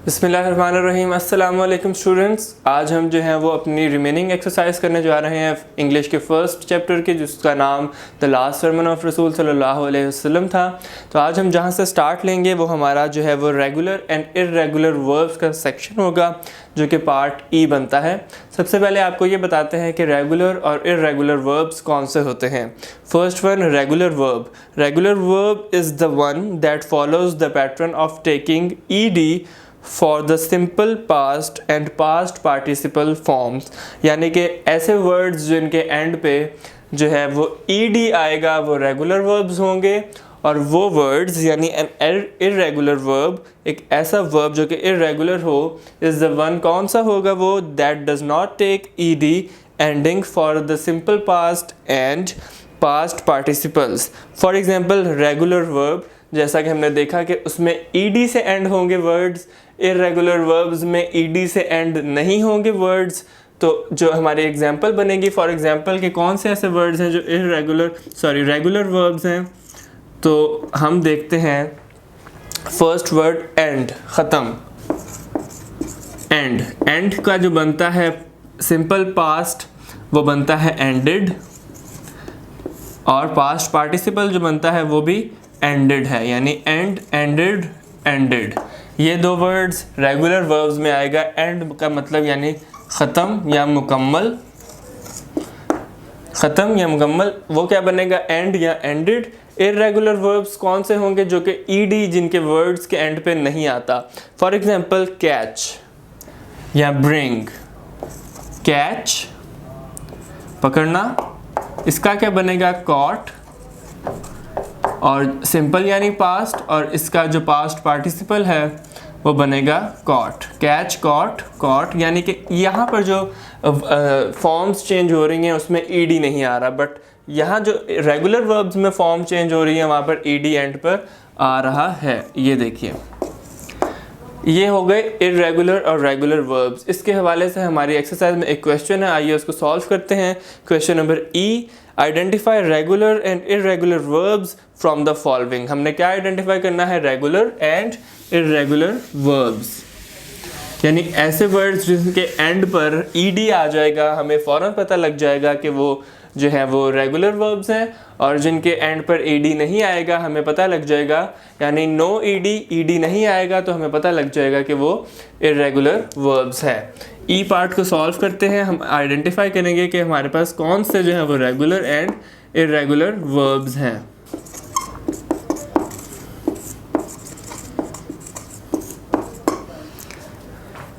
बिस्मिल्लाहिर्रहमानिर्रहीम। अस्सलाम वालेकुम स्टूडेंट्स। आज हम जो हैं वो अपनी रिमेनिंग एक्सरसाइज करने जा रहे हैं इंग्लिश के फर्स्ट चैप्टर के, जिसका नाम द लास्ट सरमन ऑफ रसूल सल्लल्लाहु अलैहि वसल्लम था। तो आज हम जहाँ से स्टार्ट लेंगे वो हमारा जो है वो रेगुलर एंड इर्रेगुलर वर्ब्स का सेक्शन होगा, जो कि पार्ट ई बनता है। सबसे पहले आपको ये बताते हैं कि रेगुलर और इर्रेगुलर वर्ब्स कौन से होते हैं। First one, regular verb. Regular verb is the one that follows the pattern of taking ED for the simple past and past participle forms. यानी कि ऐसे वर्ड्स जिनके एंड पे जो है वो ईडी आएगा वो रेगुलर वर्ब्स होंगे, और वो वर्ड्स यानी एन इर्रेगुलर वर्ब, एक ऐसा वर्ब जो कि इर्रेगुलर हो, इज़ द वन कौन सा होगा वो, that does not take ED ending for the simple past and past participles. For example regular verb, जैसा कि हमने देखा कि उसमें ईडी से एंड होंगे वर्ड्स, इर्रेगुलर वर्ब्स में ईडी से एंड नहीं होंगे वर्ड्स। तो जो हमारी एग्जांपल बनेगी फॉर एग्जांपल के कौन से ऐसे वर्ड्स हैं जो रेगुलर वर्ब्स हैं, तो हम देखते हैं फर्स्ट वर्ड एंड, ख़त्म। एंड का जो बनता है सिंपल पास्ट वो बनता है एंडेड, और पास्ट पार्टिसिपल जो बनता है वो भी एंडेड है, यानी एंड, एंडेड। ये दो वर्ड्स रेगुलर वर्ब्स में आएगा। एंड का मतलब यानी ख़त्म या मुकम्मल, वो क्या बनेगा, एंड या एंडेड। इर्रेगुलर वर्ब्स कौन से होंगे, जो कि ईडी जिनके वर्ड्स के एंड पे नहीं आता। फॉर एग्जांपल कैच या ब्रिंग। कैच पकड़ना, इसका क्या बनेगा, कॉट, और सिंपल यानी पास्ट, और इसका जो पास्ट पार्टिसिपल है वो बनेगा कॉट। कैच, कॉट, यानी कि यहाँ पर जो फॉर्म्स चेंज हो रही हैं उसमें ईडी नहीं आ रहा, बट यहाँ जो रेगुलर वर्ब्स में फॉर्म चेंज हो रही है वहाँ पर ईडी एंड पर आ रहा है। ये देखिए, ये हो गए इर्रेगुलर और रेगुलर वर्ब्स। इसके हवाले से हमारी एक्सरसाइज में एक क्वेश्चन है, आइए उसको सॉल्व करते हैं। Question number E, identify regular and irregular verbs from the following. हमने क्या आइडेंटिफाई करना है, रेगुलर एंड इर्रेगुलर वर्ब्स, यानी ऐसे वर्ड्स जिनके एंड पर ईडी आ जाएगा, हमें फ़ौरन पता लग जाएगा कि वो जो है वो रेगुलर वर्ब्स हैं, और जिनके एंड पर ईडी नहीं आएगा हमें पता लग जाएगा, यानी नो ईडी नहीं आएगा तो हमें पता लग जाएगा कि वो इर्रेगुलर वर्ब्स है। ई पार्ट को सॉल्व करते हैं, हम आइडेंटिफाई करेंगे कि हमारे पास कौन से जो है वो रेगुलर एंड इर्रेगुलर वर्ब्स हैं।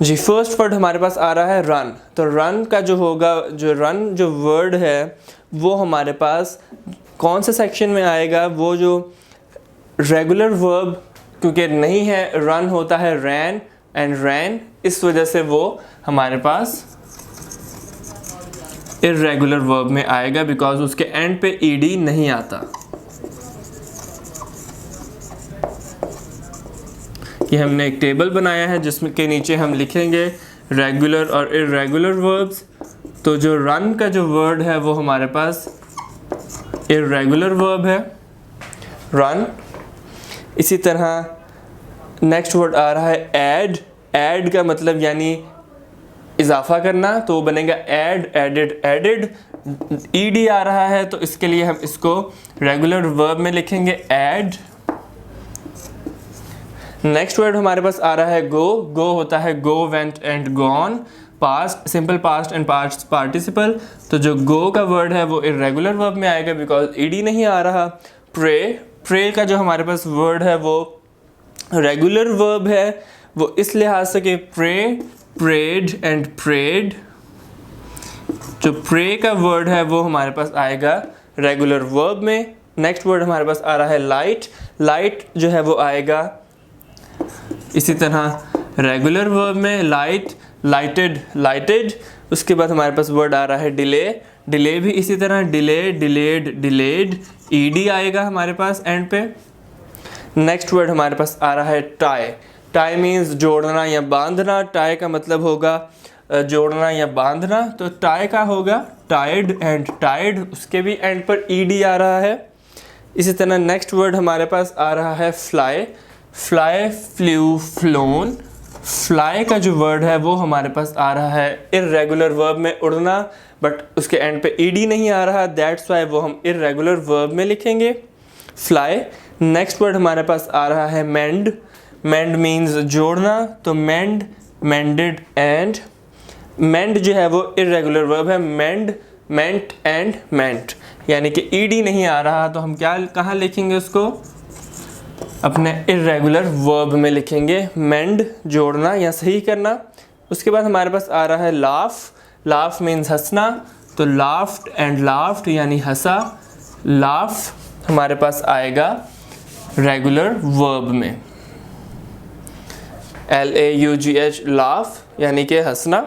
जी, फर्स्ट वर्ड हमारे पास आ रहा है रन। तो रन का जो होगा, जो वर्ड है वो हमारे पास कौन से सेक्शन में आएगा, वो जो रेगुलर वर्ब क्योंकि नहीं है, रन होता है रैन एंड रैन, इस वजह से वो हमारे पास इर्रेगुलर वर्ब में आएगा, बिकॉज उसके एंड पे ईडी नहीं आता। ये हमने एक टेबल बनाया है जिसमें के नीचे हम लिखेंगे रेगुलर और इर्रेगुलर वर्ब्स। तो जो रन का जो वर्ड है वो हमारे पास इर्रेगुलर वर्ब है, रन। इसी तरह नेक्स्ट वर्ड आ रहा है ऐड। ऐड का मतलब यानी इजाफा करना, तो बनेगा ऐड, एडेड। ईडी आ रहा है तो इसके लिए हम इसको रेगुलर वर्ब में लिखेंगे ऐड। नेक्स्ट वर्ड हमारे पास आ रहा है गो होता है go, went and gone, past, simple past and past participle. तो जो गो का वर्ड है वो इर्रेगुलर वर्ब में आएगा बिकॉज ईडी नहीं आ रहा। प्रे का जो हमारे पास वर्ड है वो रेगुलर वर्ब है, वो इस लिहाज से कि प्रेड एंड प्रेड। जो प्रे का वर्ड है वो हमारे पास आएगा रेगुलर वर्ब में। नेक्स्ट वर्ड हमारे पास आ रहा है लाइट जो है वो आएगा इसी तरह रेगुलर वर्ब में, लाइटेड। उसके बाद हमारे पास वर्ड आ रहा है डिले भी इसी तरह, डिलेड, ईडी आएगा हमारे पास एंड पे। नेक्स्ट वर्ड हमारे पास आ रहा है टाई मीन्स जोड़ना या बांधना। टाई का मतलब होगा जोड़ना या बांधना, तो टाई का होगा टाइड, उसके भी एंड पर ईडी आ रहा है। इसी तरह नेक्स्ट वर्ड हमारे पास आ रहा है fly, fly, flu, phloem, fly का जो वर्ड है वो हमारे पास आ रहा है इर्रेगुलर वर्ब में, उड़ना, बट उसके एंड पे ईडी नहीं आ रहा, दैट्स वाई वो हम इर्रेगुलर वर्ब में लिखेंगे फ्लाई। नेक्स्ट वर्ड हमारे पास आ रहा है मेंड। मेंड मीन्स जोड़ना, तो मेंड, मेंडेड एंड। मेंड जो है वो इर्रेगुलर वर्ब है, मेंड, मेंट एंड मेंट, यानी कि ईडी नहीं आ रहा, तो हम क्या कहाँ लिखेंगे उसको, अपने इर्रेगुलर वर्ब में लिखेंगे, मेंड जोड़ना या सही करना। उसके बाद हमारे पास आ रहा है लाफ। लाफ मीन्स हंसना, तो लाफ्ड एंड लाफ्ड यानी हंसा। लाफ हमारे पास आएगा रेगुलर वर्ब में, LAUGH, लाफ यानी कि हंसना।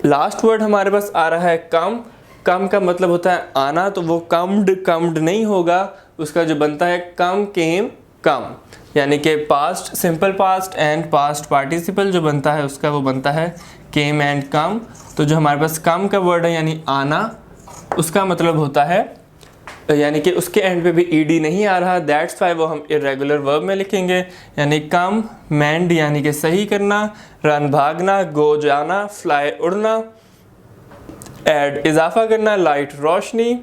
लास्ट वर्ड हमारे पास आ रहा है कम। कम का मतलब होता है आना, तो वो कम्ड नहीं होगा, उसका जो बनता है कम, केम, कम, यानी कि past simple past and past participle जो बनता है उसका वो बनता है केम एंड कम। तो जो हमारे पास कम का वर्ड है यानी आना, उसका मतलब होता है, यानी कि उसके एंड पे भी ईडी नहीं आ रहा, दैट्स वाई वो हम इर्रेगुलर वर्ब में लिखेंगे, यानी कम, मेंड यानी कि सही करना, रन भागना, गो जाना, फ्लाई उड़ना, ऐड इजाफा करना, लाइट रोशनी,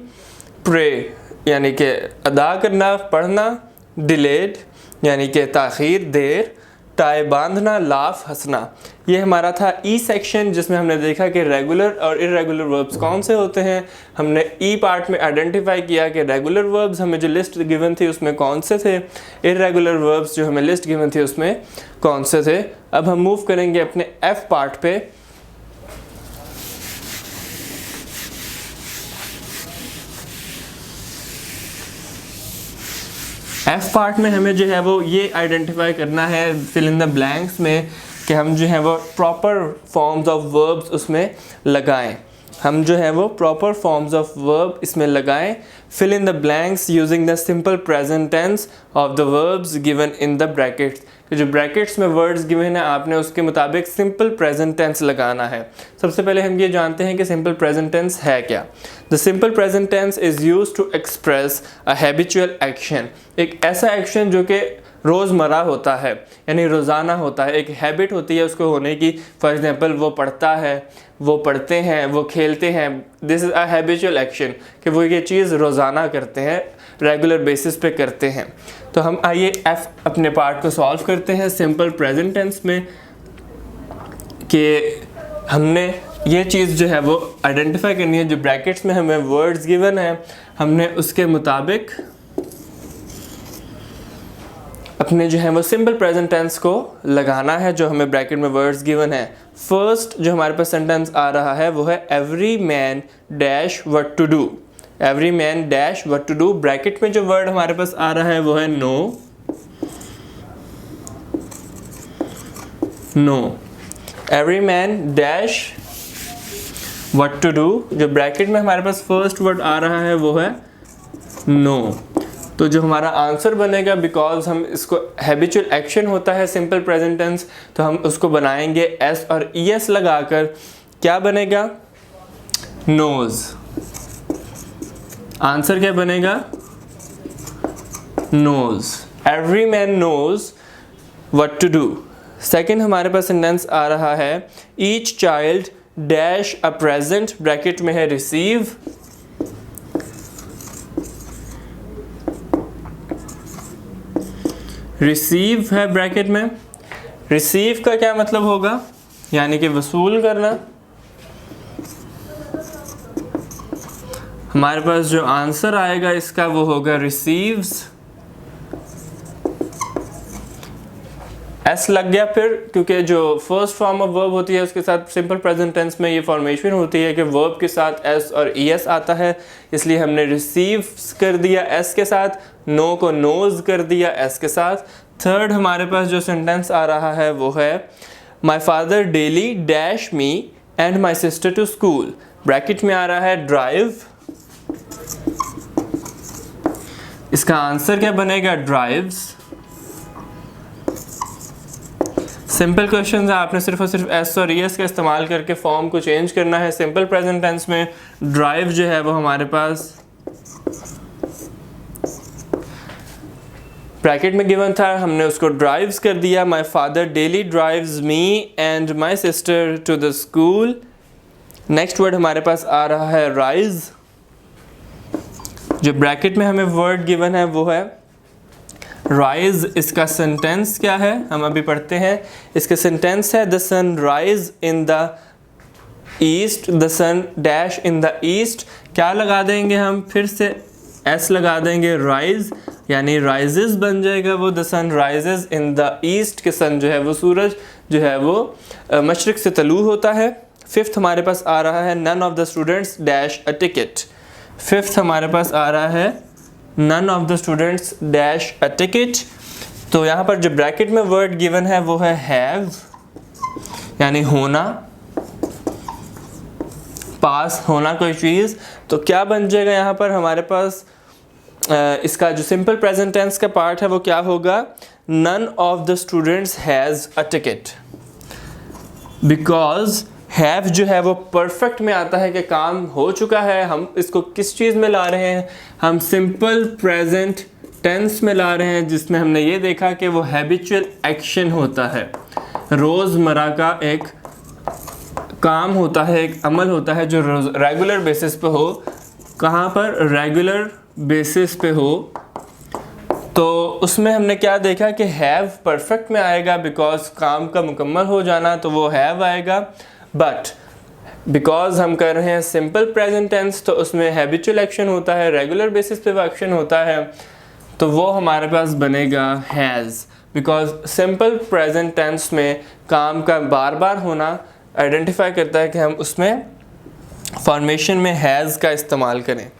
प्रे यानी कि अदा करना, पढ़ना, डिलेड यानी कि ताख़ीर, देर, टाई बांधना, लाफ हंसना। ये हमारा था ई सेक्शन, जिसमें हमने देखा कि रेगुलर और इर्रेगुलर वर्ब्स कौन से होते हैं। हमने ई पार्ट में आइडेंटिफाई किया कि रेगुलर वर्ब्स हमें जो लिस्ट गिवन थी उसमें कौन से थे, इर्रेगुलर वर्ब्स जो हमें लिस्ट गिवन थी उसमें कौन से थे। अब हम मूव करेंगे अपने एफ पार्ट पे। एफ पार्ट में हमें जो है वो ये आइडेंटिफाई करना है फिल इन द ब्लैंक्स में कि हम जो है वो प्रॉपर फॉर्म्स ऑफ वर्ब्स उसमें लगाएं। हम जो है वो प्रॉपर फॉर्म्स ऑफ वर्ब इसमें लगाएं। Fill in the blanks using the simple present tense of the verbs given in the brackets. तो जो ब्रैकेट्स में वर्ड्स गिवन है आपने उसके मुताबिक सिंपल प्रेजेंट टेंस लगाना है। सबसे पहले हम ये जानते हैं कि सिंपल प्रेजेंट टेंस है क्या। The simple present tense is used to express a habitual action. एक ऐसा एक्शन जो कि रोज़मर्रा होता है, यानी रोज़ाना होता है, एक हैबिट होती है उसको होने की। फॉर एग्जांपल वो पढ़ता है, वो पढ़ते हैं, वो खेलते हैं। This is a habitual action कि वो ये चीज़ रोज़ाना करते हैं, रेगुलर बेसिस पे करते हैं। तो हम आइए एफ अपने पार्ट को सॉल्व करते हैं सिंपल प्रेजेंट टेंस में कि हमने ये चीज़ जो है वो आइडेंटिफाई करनी है। जो ब्रैकेट्स में हमें वर्ड्स गिवन है हमने उसके मुताबिक अपने जो है वो सिंपल प्रेजेंट टेंस को लगाना है जो हमें ब्रैकेट में वर्ड्स गिवन है। फर्स्ट जो हमारे पास सेंटेंस आ रहा है वो है every man dash what to do. Every man dash what to do. Bracket में जो वर्ड हमारे पास आ रहा है वो है know. Know. Every man dash what to do. जो ब्रैकेट में हमारे पास फर्स्ट वर्ड आ रहा है वो है नो। तो जो हमारा आंसर बनेगा, बिकॉज हम इसको हैबिचुअल एक्शन होता है सिंपल प्रेजेंट टेंस, तो हम उसको बनाएंगे एस और ई एस लगाकर। क्या बनेगा? नोज। आंसर क्या बनेगा? Knows. Every man knows what to do. Second हमारे पास सेंटेंस आ रहा है each child dash a present. Bracket में है रिसीव। रिसीव है ब्रैकेट में। रिसीव का क्या मतलब होगा? यानी कि वसूल करना। हमारे पास जो आंसर आएगा इसका वो होगा रिसीव्स। एस लग गया फिर, क्योंकि जो फर्स्ट फॉर्म ऑफ वर्ब होती है उसके साथ सिंपल प्रेजेंट टेंस में ये फॉर्मेशन होती है कि वर्ब के साथ एस और ई एस आता है, इसलिए हमने रिसीव कर दिया एस के साथ, नो को नोज कर दिया एस के साथ। थर्ड हमारे पास जो सेंटेंस आ रहा है वो है my father daily dash me and my sister to school. Bracket में आ रहा है ड्राइव। इसका आंसर क्या बनेगा? ड्राइव्स। सिंपल क्वेश्चन है, आपने सिर्फ और सिर्फ एस और एस का इस्तेमाल करके फॉर्म को चेंज करना है। सिंपल प्रेजेंट टेंस में ड्राइव जो है वो हमारे पास ब्रैकेट में गिवन था, हमने उसको ड्राइव्स कर दिया। My father daily drives me and my sister to the school. Next word हमारे पास आ रहा है राइज। जो ब्रैकेट में हमें वर्ड गिवन है वो है राइज। इसका सेंटेंस क्या है हम अभी पढ़ते हैं। इसका सेंटेंस है the sun rise in the east, the sun dash in the east. क्या लगा देंगे हम, फिर से एस लगा देंगे, राइज यानी राइजेस बन जाएगा वो। The sun rises in the east के सन जो है वो सूरज जो है वो मशरिक से तलू होता है। फिफ्थ हमारे पास आ रहा है none of the students dash a ticket. Fifth हमारे पास आ रहा है none of the students dash a ticket. तो यहाँ पर जो ब्रैकेट में वर्ड गिवन है वो है हैव यानी होना, पास होना कोई चीज़। तो क्या बन जाएगा यहाँ पर हमारे पास इसका जो सिंपल प्रेजेंट टेंस का पार्ट है वो क्या होगा, none of the students has a ticket. Because have जो है वो परफेक्ट में आता है कि काम हो चुका है। हम इसको किस चीज़ में ला रहे हैं, हम सिंपल प्रेजेंट टेंस में ला रहे हैं, जिसमें हमने ये देखा कि वो हैबिचुअल एक्शन होता है, रोज़मर्रा का एक काम होता है, एक अमल होता है जो रेगुलर बेसिस पे हो। कहाँ पर, रेगुलर बेसिस पे हो। तो उसमें हमने क्या देखा कि हैव परफेक्ट में आएगा बिकॉज काम का मुकम्मल हो जाना, तो वो हैव आएगा। बट बिकॉज हम कर रहे हैं सिंपल प्रेजेंट टेंस तो उसमें हैबिचुअल एक्शन होता है, रेगुलर बेसिस पे वो एक्शन होता है, तो वो हमारे पास बनेगा has. Because simple present tense में काम का बार बार होना आइडेंटिफाई करता है कि हम उसमें फॉर्मेशन में हैज़ का इस्तेमाल करें।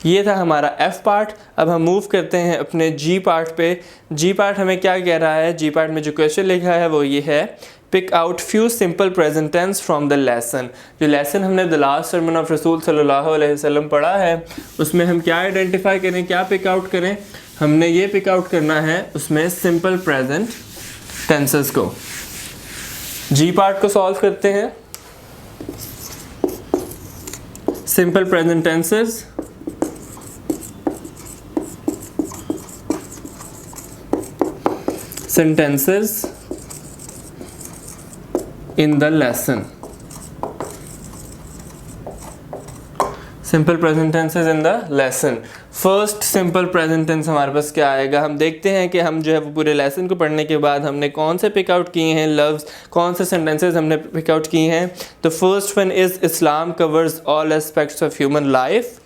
ये था हमारा एफ पार्ट। अब हम मूव करते हैं अपने जी पार्ट पे। जी पार्ट हमें क्या कह रहा है, जी पार्ट में जो क्वेश्चन लिखा है वो ये है, pick out few simple present tense from the lesson. जो लेसन हमने द लास्ट सर्मन ऑफ रसूल सल्लल्लाहु अलैहि वसल्लम पढ़ा है उसमें हम क्या आइडेंटिफाई करें, क्या पिक आउट करें, हमने ये पिक आउट करना है उसमें सिंपल प्रेजेंट टेंसेस को। जी पार्ट को सॉल्व करते हैं। Simple present tenses, sentences in the lesson, simple present tenses in the lesson। First simple present tense हमारे पास क्या आएगा, हम देखते हैं कि हम जो है वो पूरे लेसन को पढ़ने के बाद हमने कौन से पिक आउट किए हैं लफ्ज़, कौन से सेंटेंसेस हमने पिक आउट किए हैं। तो first one is Islam covers all aspects of human life.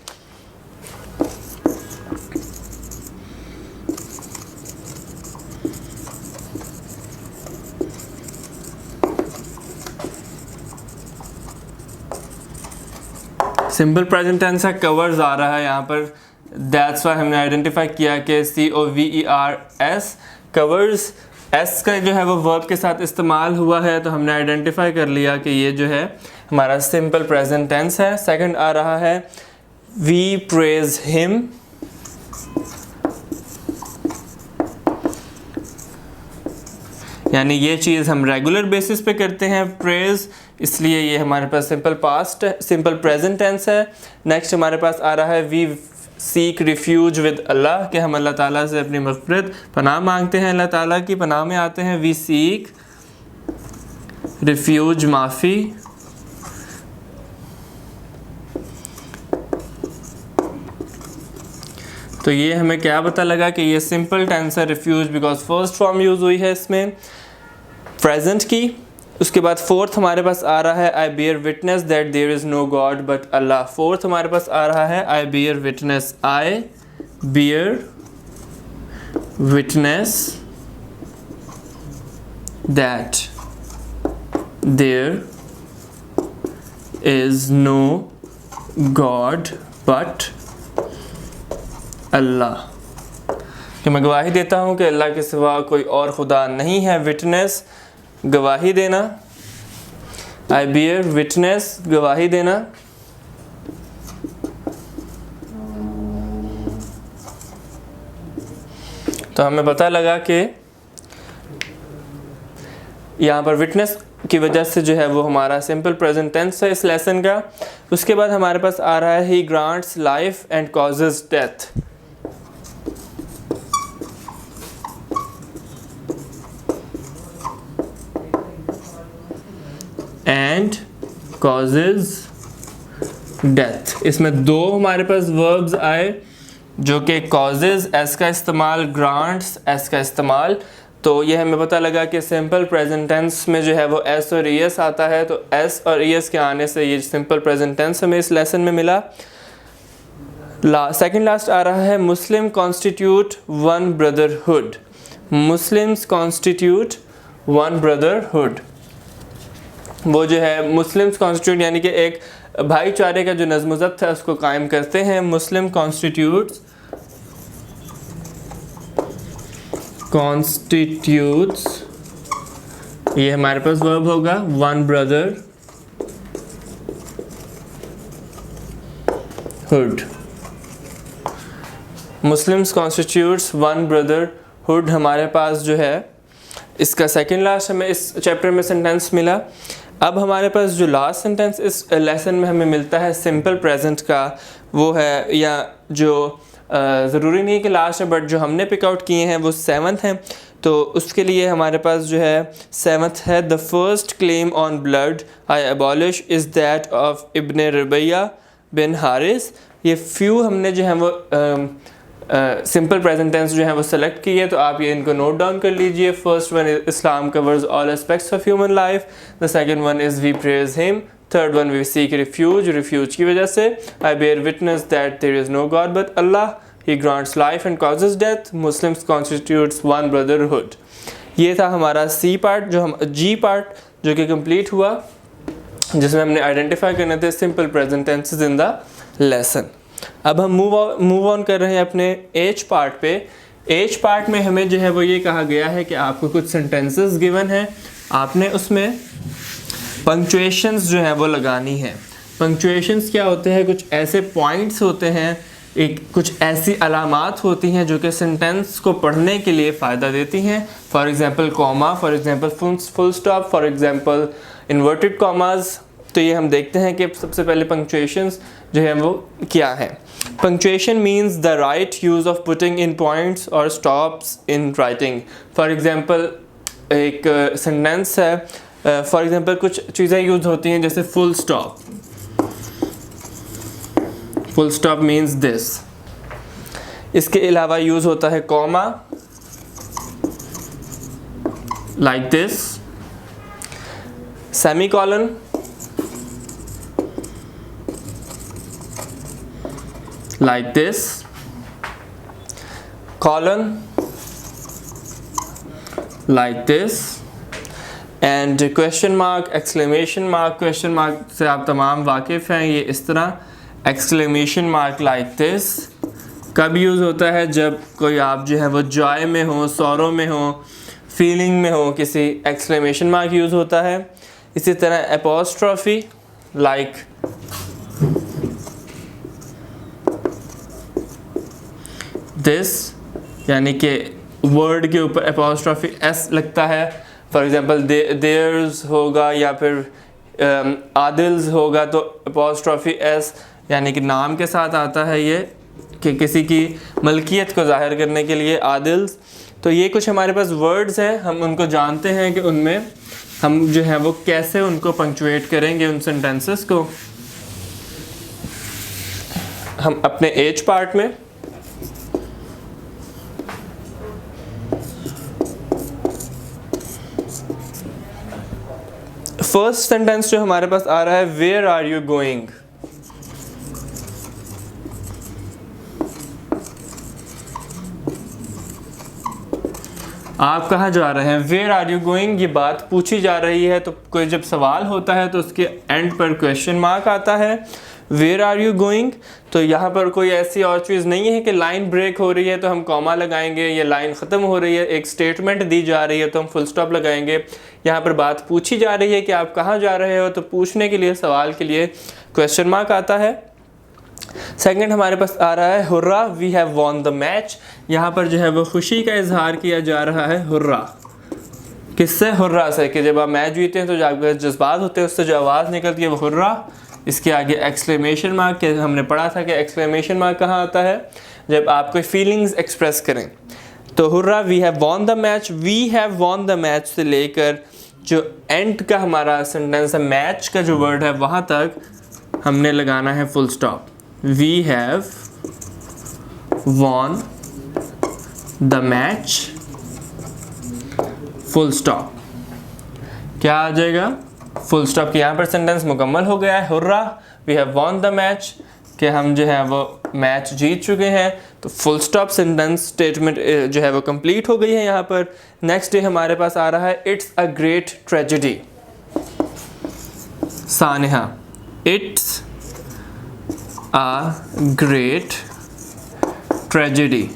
Simple present tense है, कवर्स आ रहा है यहाँ पर, दैट्स वाई हमने आइडेंटिफाई किया कि COVERS कवर्स, एस का जो है वो वर्ब के साथ इस्तेमाल हुआ है, तो हमने आइडेंटिफाई कर लिया कि ये जो है हमारा सिंपल प्रेजेंट टेंस है। सेकंड आ रहा है वी प्रेज हिम, यानी ये चीज़ हम रेगुलर बेसिस पे करते हैं प्रेज, इसलिए ये हमारे पास simple past simple present tense है। नेक्स्ट हमारे पास आ रहा है we seek refuge with Allah, कि हम अल्लाह ताला से अपनी मग़फ़िरत पनाह मांगते हैं, अल्लाह ताला की पनाह में आते हैं। वी सीक रिफ्यूज माफ़ी, तो ये हमें क्या पता लगा कि ये सिंपल टेंस है refuge, because first form use हुई है इसमें प्रेजेंट की। उसके बाद फोर्थ हमारे पास आ रहा है I bear witness that there is no god but Allah. Fourth हमारे पास आ रहा है I bear witness, I bear witness that there is no god but Allah, कि मैं गवाही देता हूँ कि अल्लाह के सिवा कोई और खुदा नहीं है। विटनेस गवाही देना, आई बियर विटनेस गवाही देना। तो हमें पता लगा कि यहाँ पर विटनेस की वजह से जो है वो हमारा सिंपल प्रेजेंट टेंस है इस लेसन का। उसके बाद हमारे पास आ रहा है he grants life and causes death. causes death. इसमें दो हमारे पास वर्ब्स आए जो कि causes एस का इस्तेमाल, grants एस का इस्तेमाल। तो ये हमें पता लगा कि सिंपल प्रेजेंट टेंस में जो है वो एस और ईएस आता है, तो एस और ईएस के आने से ये सिंपल प्रेजेंट टेंस हमें इस लेसन में मिला। सेकंड लास्ट आ रहा है Muslim constitute one brotherhood. Muslims constitute one brotherhood, वो जो है मुस्लिम्स कॉन्स्टिट्यूट यानी कि एक भाईचारे का जो नज़्म ज़ब्त है उसको कायम करते हैं। मुस्लिम कॉन्स्टिट्यूट्स ये हमारे पास वर्ब होगा one brotherhood. Muslims constitutes one brotherhood हमारे पास जो है इसका सेकंड लास्ट हमें इस चैप्टर में सेंटेंस मिला। अब हमारे पास जो लास्ट सेंटेंस इस लेसन में हमें मिलता है सिंपल प्रेजेंट का, वो है या जो ज़रूरी नहीं कि लास्ट है बट जो हमने पिक आउट किए हैं वो सेवंथ हैं। तो उसके लिए हमारे पास जो है सेवंथ है the first claim on blood I abolish is that of Ibn Rabia bin Harith. ये फ्यू हमने जो है वो सिंपल प्रेजेंट टेंस जो है वो सेलेक्ट किए, तो आप ये इनको नोट डाउन कर लीजिए। First one Islam covers all aspects of human life, the second one is we praise him, third one we seek refuge की वजह से I bear witness that there is no god but Allah, he grants life and causes death, Muslims constitutes one brotherhood. ये था हमारा C part, जो हम जी part जो कि कंप्लीट हुआ, जिसमें हमने आइडेंटिफाई करने थे simple present tenses in the lesson. अब हम मूव ऑन कर रहे हैं अपने एच पार्ट पे। एच पार्ट में हमें जो है वो ये कहा गया है कि आपको कुछ सेंटेंसेस गिवन है, आपने उसमें पंक्चुएशंस जो है वो लगानी है। पंक्चुएशंस क्या होते हैं? कुछ ऐसे पॉइंट्स होते हैं, कुछ ऐसी अलामात होती हैं जो कि सेंटेंस को पढ़ने के लिए फ़ायदा देती हैं। For example comma, for example full stop, for example inverted commas. तो ये हम देखते हैं कि सबसे पहले पंक्चुएशंस जो है वो क्या है। Punctuation means the right use of putting in points और stops in writing. For example एक सेंटेंस है, फॉर एग्ज़ाम्पल कुछ चीज़ें यूज़ होती हैं जैसे full stop. Full stop means this. इसके अलावा यूज़ होता है comma, like this, semicolon, like this, colon, like this, and question mark, exclamation mark। question mark से आप तमाम वाकिफ़ हैं, ये इस तरह exclamation mark like this कब यूज़ होता है? जब कोई आप जो है वो जॉय में हो, सौरों में हो, फीलिंग में हो, किसी exclamation mark यूज़ होता है। इसी तरह apostrophe like दिस, यानी कि वर्ड के ऊपर एपोस्ट्रॉफी एस लगता है। फॉर एग्ज़ाम्पल देयर्स होगा या फिर आदिल्स होगा तो एपोस्ट्रॉफी एस यानी कि नाम के साथ आता है, ये कि किसी की मलकियत को ज़ाहिर करने के लिए आदिल्स। तो ये कुछ हमारे पास वर्ड्स हैं, हम उनको जानते हैं कि उनमें हम जो है वो कैसे उनको पंक्चुएट करेंगे उन सेंटेंसेस को। हम अपने एच पार्ट में फर्स्ट सेंटेंस जो हमारे पास आ रहा है, वेयर आर यू गोइंग। आप कहाँ जा रहे हैं? वेयर आर यू गोइंग, ये बात पूछी जा रही है। तो कोई जब सवाल होता है तो उसके एंड पर क्वेश्चन मार्क आता है, वेयर आर यू गोइंग। तो यहाँ पर कोई ऐसी और चीज़ नहीं है कि लाइन ब्रेक हो रही है तो हम कॉमा लगाएंगे, या लाइन ख़त्म हो रही है, एक स्टेटमेंट दी जा रही है तो हम फुल स्टॉप लगाएंगे। यहाँ पर बात पूछी जा रही है कि आप कहाँ जा रहे हो, तो पूछने के लिए, सवाल के लिए क्वेश्चन मार्क आता है। सेकंड हमारे पास आ रहा है hurrah, we have won the match. यहाँ पर जो है वो खुशी का इजहार किया जा रहा है हुर्रा। किससे? हुर्रा से, कि जब आप मैच जीते हैं तो जो आपके जज्बात होते हैं उससे जो आवाज़ निकलती है वो हुर्रा। इसके आगे एक्सक्लेमेशन मार्क, के हमने पढ़ा था कि एक्सक्लेमेशन मार्क कहाँ आता है? जब आप कोई फीलिंग्स एक्सप्रेस करें। तो hurrah, we have won the match, we have won the match से लेकर जो एंड का हमारा सेंटेंस है, मैच का जो वर्ड है, वहाँ तक हमने लगाना है full stop. We have won the match, full stop. क्या आ जाएगा? Full stop. कि यहाँ पर सेंटेंस मुकम्मल हो गया है। Hurrah, we have won the match, कि हम जो है वो मैच जीत चुके हैं। तो फुल स्टॉप सेंटेंस स्टेटमेंट जो है वो कंप्लीट हो गई है यहाँ पर। नेक्स्ट डे हमारे पास आ रहा है इट्स अ ग्रेट ट्रेजेडी। सानिहा, इट्स अ ग्रेट ट्रेजेडी।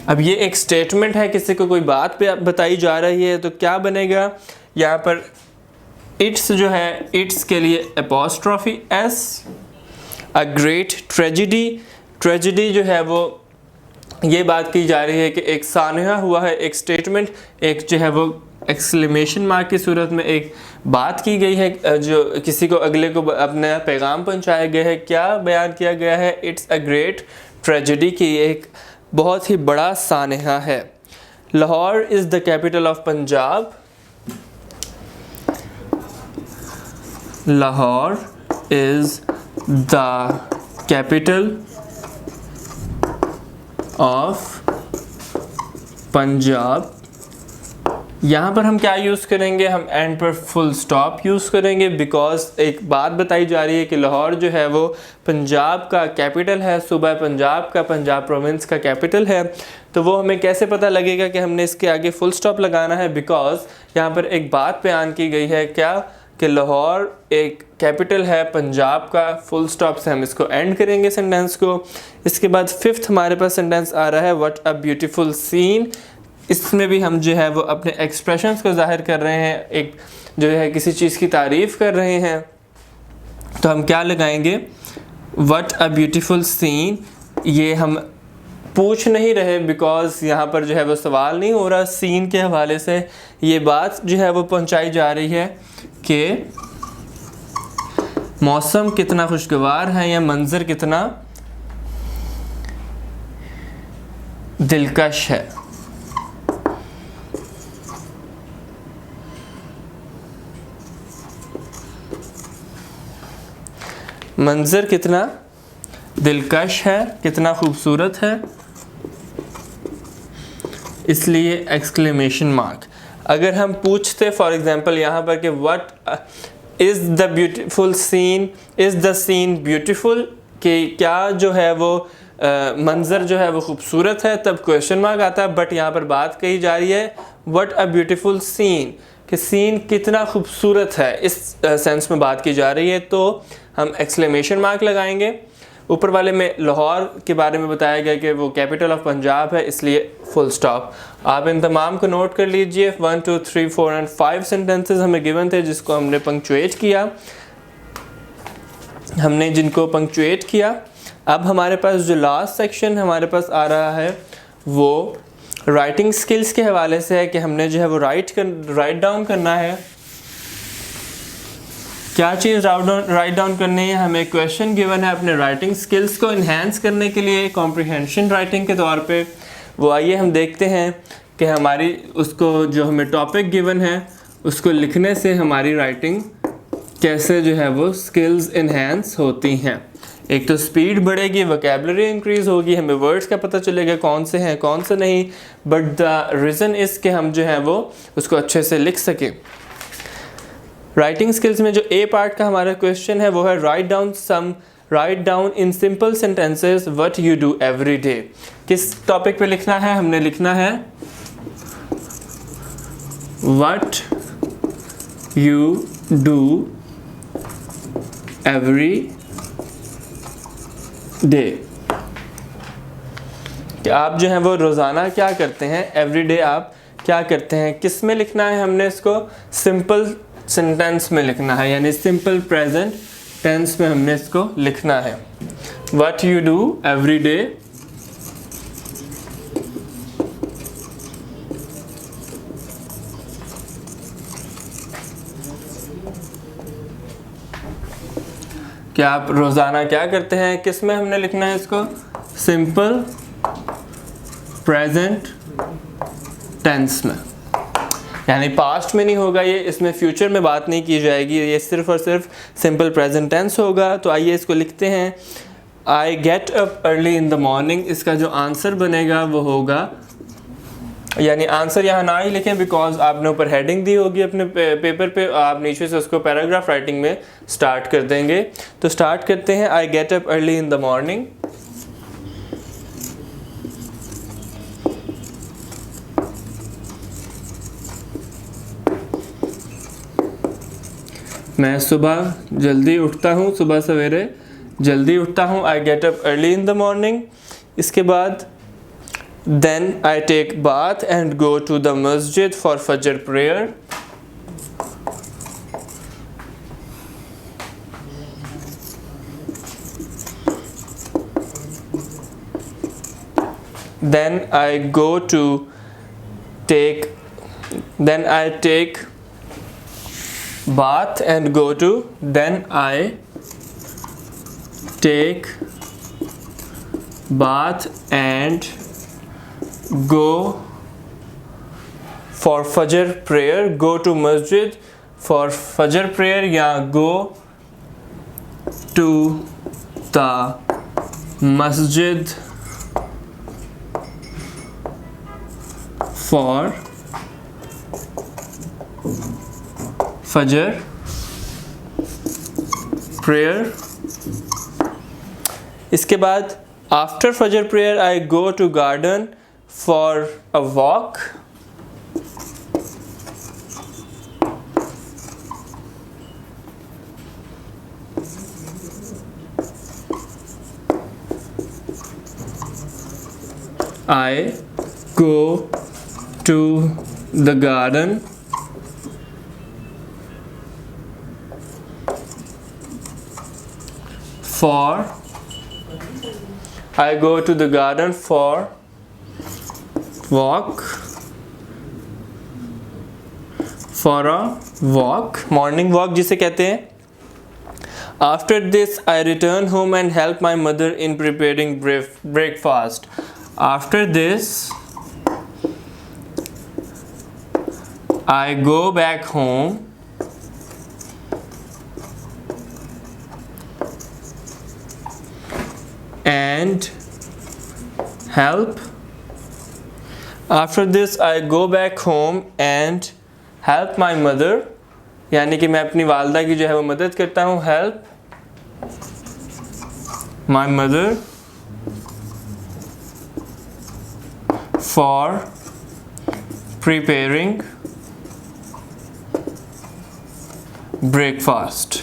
अब ये एक स्टेटमेंट है, किसी को कोई बात पे बताई जा रही है, तो क्या बनेगा यहाँ पर? इट्स जो है, इट्स के लिए एपोस्ट्रॉफी एस, अ ग्रेट ट्रेजेडी। ट्रेजेडी जो है वो ये बात की जा रही है कि एक सानहा हुआ है, एक स्टेटमेंट, एक जो है वो एक्सक्लेमेशन मार्क की सूरत में एक बात की गई है, जो किसी को अगले को अपना पैगाम पहुंचाया गया है। क्या बयान किया गया है? इट्स अ ग्रेट ट्रेजेडी की एक बहुत ही बड़ा सानहा है। Lahore is the capital of Punjab. Lahore is the capital of Punjab. यहाँ पर हम क्या यूज़ करेंगे? हम एंड पर फुल स्टॉप यूज़ करेंगे, बिकॉज एक बात बताई जा रही है कि लाहौर जो है वो पंजाब का कैपिटल है, सूबा पंजाब का, पंजाब प्रोविंस का कैपिटल है। तो वो हमें कैसे पता लगेगा कि हमने इसके आगे फुल स्टॉप लगाना है? बिकॉज यहाँ पर एक बात बयान की गई है, क्या कि लाहौर एक कैपिटल है पंजाब का। फुल स्टॉप से हम इसको एंड करेंगे सेंटेंस को। इसके बाद फिफ्थ हमारे पास सेंटेंस आ रहा है व्हाट अ ब्यूटीफुल सीन। इसमें भी हम जो है वो अपने एक्सप्रेशंस को जाहिर कर रहे हैं, एक जो है किसी चीज़ की तारीफ़ कर रहे हैं। तो हम क्या लगाएंगे? What a beautiful scene. ये हम पूछ नहीं रहे, बिकॉज यहाँ पर जो है वो सवाल नहीं हो रहा। सीन के हवाले से ये बात जो है वो पहुँचाई जा रही है कि मौसम कितना खुशगवार है या मंजर कितना दिलकश है। मंजर कितना दिलकश है, कितना खूबसूरत है, इसलिए एक्सक्लेमेशन मार्क। अगर हम पूछते फॉर एग्जांपल यहाँ पर कि what is the beautiful scene, is the scene beautiful, कि क्या जो है वो मंज़र जो है वो खूबसूरत है, तब क्वेश्चन मार्क आता है। बट यहाँ पर बात कही जा रही है व्हाट अ ब्यूटीफुल सीन, कि सीन कितना खूबसूरत है, इस सेंस में बात की जा रही है। तो हम एक्सक्लेमेशन मार्क लगाएंगे। ऊपर वाले में लाहौर के बारे में बताया गया कि वो कैपिटल ऑफ पंजाब है, इसलिए फुल स्टॉप। आप इन तमाम को नोट कर लीजिए। 1 2 3 4 एंड 5 सेंटेंसेस हमें गिवन थे, जिसको हमने पंक्चुएट किया, हमने जिनको पंक्चुएट किया। अब हमारे पास जो लास्ट सेक्शन हमारे पास आ रहा है वो राइटिंग स्किल्स के हवाले से है, कि हमने जो है वो राइट डाउन करना है। क्या चीज़ राइट डाउन करनी है? हमें क्वेश्चन गिवन है अपने राइटिंग स्किल्स को इन्हेंस करने के लिए, कॉम्प्रिहेंशन राइटिंग के तौर पे। वो आइए हम देखते हैं कि हमारी उसको जो हमें टॉपिक गिवन है उसको लिखने से हमारी राइटिंग कैसे जो है वो स्किल्स इन्हेंस होती हैं। एक तो स्पीड बढ़ेगी, वोकैबुलरी इंक्रीज़ होगी, हमें वर्ड्स का पता चलेगा कौन से हैं कौन से नहीं। बट द रीज़न इज़ कि हम जो है वो उसको अच्छे से लिख सकें। राइटिंग स्किल्स में जो ए पार्ट का हमारा क्वेश्चन है वो है write down in simple sentences what you do every day. किस टॉपिक पे लिखना है? हमने लिखना है what you do every day, कि आप जो है वो रोज़ाना क्या करते हैं, एवरी डे आप क्या करते हैं। किस में लिखना है? हमने इसको सिंपल सेंटेंस में लिखना है, यानी सिंपल प्रेजेंट टेंस में हमने इसको लिखना है। What you do every day, क्या आप रोज़ाना क्या करते हैं। किस में हमने लिखना है इसको? सिंपल प्रेजेंट टेंस में। यानी पास्ट में नहीं होगा ये, इसमें फ्यूचर में बात नहीं की जाएगी, ये सिर्फ और सिर्फ सिंपल प्रेजेंट टेंस होगा। तो आइए इसको लिखते हैं, आई get up early in the morning. इसका जो आंसर बनेगा वो होगा, यानी आंसर यहाँ ना ही लिखें बिकॉज आपने ऊपर हेडिंग दी होगी अपने पेपर पे, आप नीचे से उसको पैराग्राफ राइटिंग में स्टार्ट कर देंगे। तो स्टार्ट करते हैं, आई get up early in the morning. मैं सुबह जल्दी उठता हूँ, सुबह सवेरे जल्दी उठता हूँ, I get up early in the morning. इसके बाद then I take bath and go to the मस्जिद फॉर फजर prayer. Then I take bath and go to, then I take bath and go for Fajr prayer, go to masjid for Fajr prayer, या go to the masjid for Fajr prayer। इसके बाद after फजर prayer I go to garden for a walk. I go to the garden I go to the garden for a walk, morning walk जिसे कहते हैं। After this I return home and help my mother in preparing breakfast. After this I go back home and help. After this I go back home and help my mother, यानी कि मैं अपनी वालदा की जो है वो मदद करता हूँ। help my mother for preparing breakfast,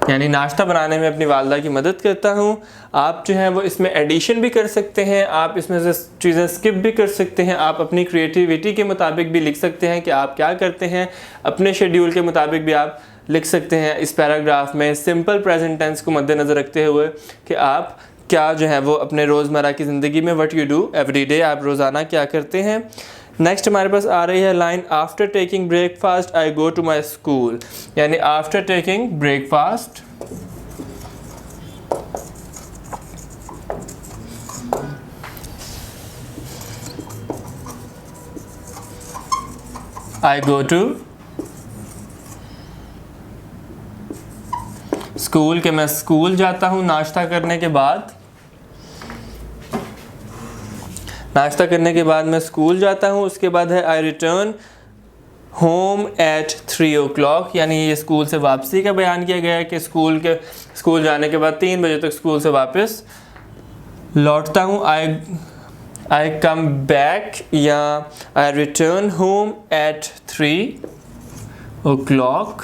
यानी नाश्ता बनाने में अपनी वालदा की मदद करता हूँ। आप जो है वो इसमें एडिशन भी कर सकते हैं, आप इसमें से चीज़ें स्किप भी कर सकते हैं, आप अपनी क्रिएटिविटी के मुताबिक भी लिख सकते हैं कि आप क्या करते हैं, अपने शेड्यूल के मुताबिक भी आप लिख सकते हैं इस पैराग्राफ में, सिंपल प्रेजेंट टेंस को मद्देनज़र रखते हुए कि आप क्या जो है वो अपने रोज़मर्रा की ज़िंदगी में what you do every day, आप रोज़ाना क्या करते हैं। नेक्स्ट हमारे पास आ रही है line, after taking breakfast I go to my school, यानी after taking breakfast I go to school, के मैं स्कूल जाता हूँ नाश्ता करने के बाद। नाश्ता करने के बाद मैं स्कूल जाता हूँ। उसके बाद है आई रिटर्न होम एट 3 o'clock, यानी ये स्कूल से वापसी का बयान किया गया है कि स्कूल जाने के बाद 3 बजे तक स्कूल से वापस लौटता हूँ। आई कम बैक या आई रिटर्न होम एट 3 o'clock।